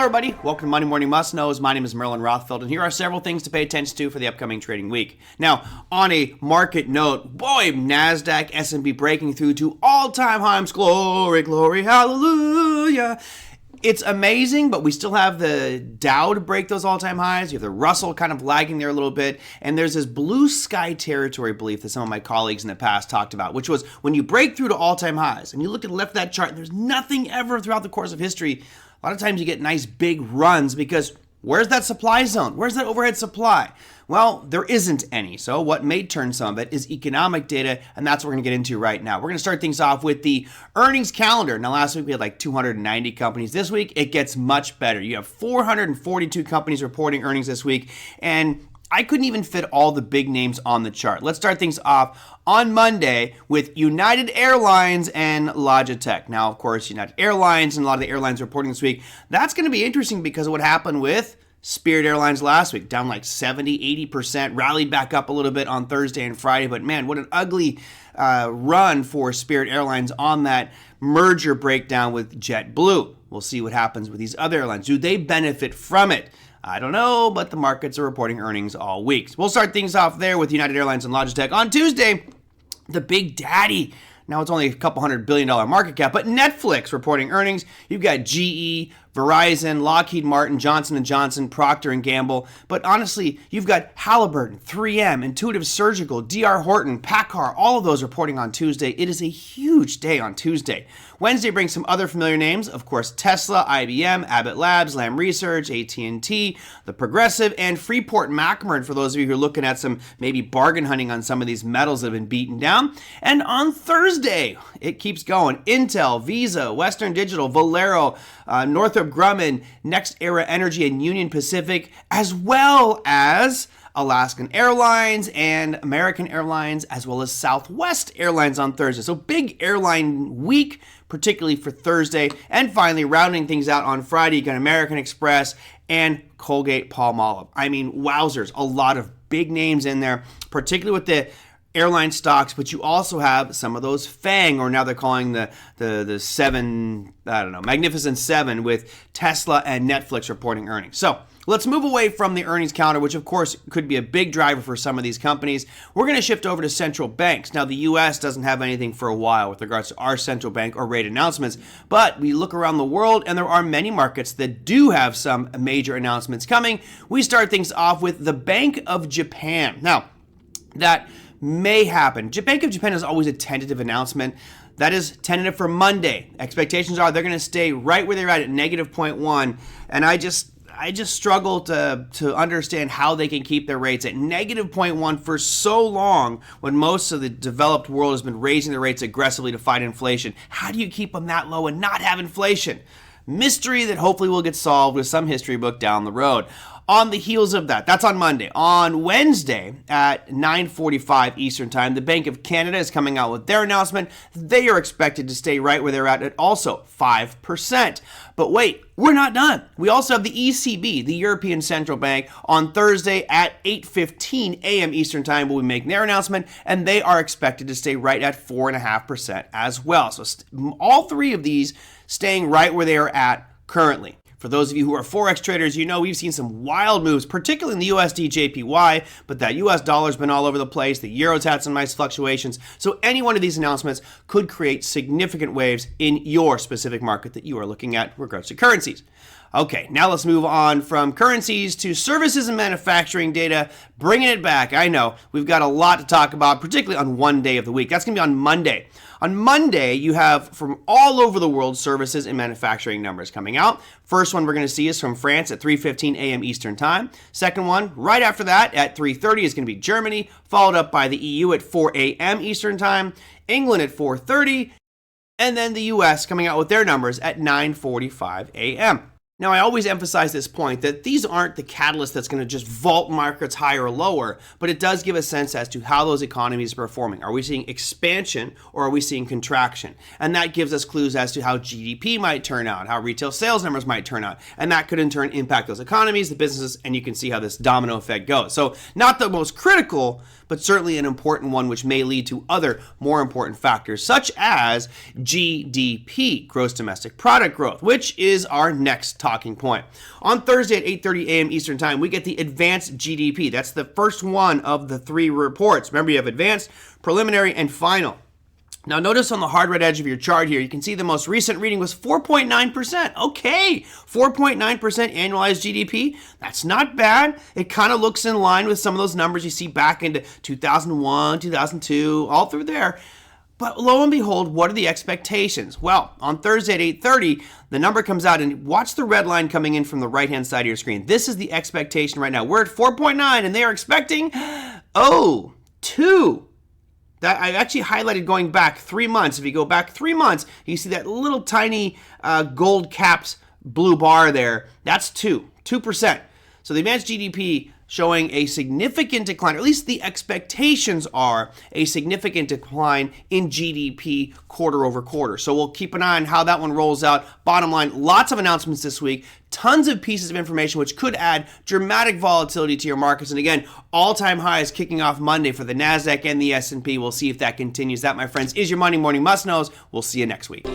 everybody. Welcome to Monday Morning Must Knows. My name is Merlin Rothfeld, and here are several things to pay attention to for the upcoming trading week. Now, on a market note, boy, NASDAQ, S&P breaking through to all-time highs. Glory, glory, hallelujah. It's amazing, but we still have the Dow to break those all-time highs. You have the Russell kind of lagging there a little bit. And there's this blue sky territory belief that some of my colleagues in the past talked about, which was when you break through to all-time highs and you look at the left of that chart, there's nothing ever throughout the course of history. A lot of times you get nice big runs because where's that supply zone? Where's that overhead supply? Well, there isn't any. So what may turn some of it is economic data, and that's what we're going to get into right now. We're going to start things off with the earnings calendar. Now, last week we had like 290 companies. This week it gets much better. You have 442 companies reporting earnings this week, and I couldn't even fit all the big names on the chart. Let's start things off on Monday with United Airlines and Logitech. Now, of course, United Airlines and a lot of the airlines reporting this week. That's going to be interesting because of what happened with Spirit Airlines last week, down like 70-80%, rallied back up a little bit on Thursday and Friday. But man, what an ugly run for Spirit Airlines on that merger breakdown with JetBlue. We'll see what happens with these other airlines. Do they benefit from it? I don't know, but the markets are reporting earnings all week. So we'll start things off there with United Airlines and Logitech. On Tuesday, the big daddy. Now it's only a couple $100 billion market cap, but Netflix reporting earnings. You've got GE, Verizon, Lockheed Martin, Johnson & Johnson, Procter & Gamble. But honestly, you've got Halliburton, 3M, Intuitive Surgical, D.R. Horton, PACCAR, all of those reporting on Tuesday. It is a huge day on Tuesday. Wednesday brings some other familiar names. Of course, Tesla, IBM, Abbott Labs, Lam Research, AT&T, The Progressive, and Freeport-McMoRan for those of you who are looking at some maybe bargain hunting on some of these metals that have been beaten down. And on Thursday, it keeps going. Intel, Visa, Western Digital, Valero, Northrop Grumman, Next Era Energy, and Union Pacific, as well as Alaskan Airlines and American Airlines, as well as Southwest Airlines on Thursday. So big airline week, particularly for Thursday. And finally, rounding things out on Friday, you got American Express and Colgate-Palmolive. I mean, wowzers, a lot of big names in there, particularly with the airline stocks, but you also have some of those FANG, or now they're calling the seven, Magnificent Seven, with Tesla and Netflix reporting earnings. So let's move away from the earnings counter, which of course could be a big driver for some of these companies. We're going to shift over to central banks. Now, the U.S. doesn't have anything for a while with regards to our central bank or rate announcements, but we look around the world and there are many markets that do have some major announcements coming. We start things off with the Bank of Japan. Now, that may happen. Bank of Japan is always a tentative announcement. That is tentative for Monday. Expectations are they're going to stay right where they're at negative 0.1. And I just struggle to understand how they can keep their rates at negative 0.1 for so long when most of the developed world has been raising their rates aggressively to fight inflation. How do you keep them that low and not have inflation? Mystery that hopefully will get solved with some history book down the road. On the heels of that, that's on Monday. On Wednesday at 9:45 Eastern Time, the Bank of Canada is coming out with their announcement. They are expected to stay right where they're at also 5%. But wait, we're not done. We also have the ECB, the European Central Bank, on Thursday at 8:15 a.m. Eastern Time will be making their announcement, and they are expected to stay right at 4.5% as well. So all three of these staying right where they are at currently. For those of you who are Forex traders, you know we've seen some wild moves, particularly in the USD JPY, but that US dollar's been all over the place. The Euro's had some nice fluctuations. So any one of these announcements could create significant waves in your specific market that you are looking at with regards to currencies. Okay, now let's move on from currencies to services and manufacturing data, bringing it back. I know we've got a lot to talk about, particularly on one day of the week. That's going to be on Monday. On Monday, you have from all over the world services and manufacturing numbers coming out. First one we're going to see is from France at 3:15 a.m. Eastern Time. Second one, right after that at 3:30 is going to be Germany, followed up by the EU at 4 a.m. Eastern Time, England at 4:30, and then the US coming out with their numbers at 9:45 a.m. Now, I always emphasize this point that these aren't the catalyst that's going to just vault markets higher or lower, but it does give a sense as to how those economies are performing. Are we seeing expansion or are we seeing contraction? And that gives us clues as to how GDP might turn out, how retail sales numbers might turn out. And that could in turn impact those economies, the businesses, and you can see how this domino effect goes. So not the most critical, but certainly an important one which may lead to other more important factors such as GDP, gross domestic product growth, which is our next topic. talking point. On Thursday at 8:30 a.m. Eastern Time, we get the advanced GDP. That's the first one of the three reports. Remember, you have advanced, preliminary, and final. Now, notice on the hard red edge of your chart here, you can see the most recent reading was 4.9%. Okay, 4.9% annualized GDP. That's not bad. It kind of looks in line with some of those numbers you see back into 2001, 2002, all through there. But lo and behold, what are the expectations? Well, on Thursday at 8:30, the number comes out, and watch the red line coming in from the right-hand side of your screen. This is the expectation right now. We're at 4.9, and they are expecting, 2. That I actually highlighted going back 3 months. If you go back 3 months, you see that little tiny gold caps blue bar there. That's 2%. So the advanced GDP showing a significant decline, or at least the expectations are a significant decline in GDP quarter over quarter. So we'll keep an eye on how that one rolls out. Bottom line, lots of announcements this week, tons of pieces of information which could add dramatic volatility to your markets. And again, all-time highs kicking off Monday for the NASDAQ and the S&P. We'll see if that continues. That, my friends, is your Monday Morning Must-Knows. We'll see you next week.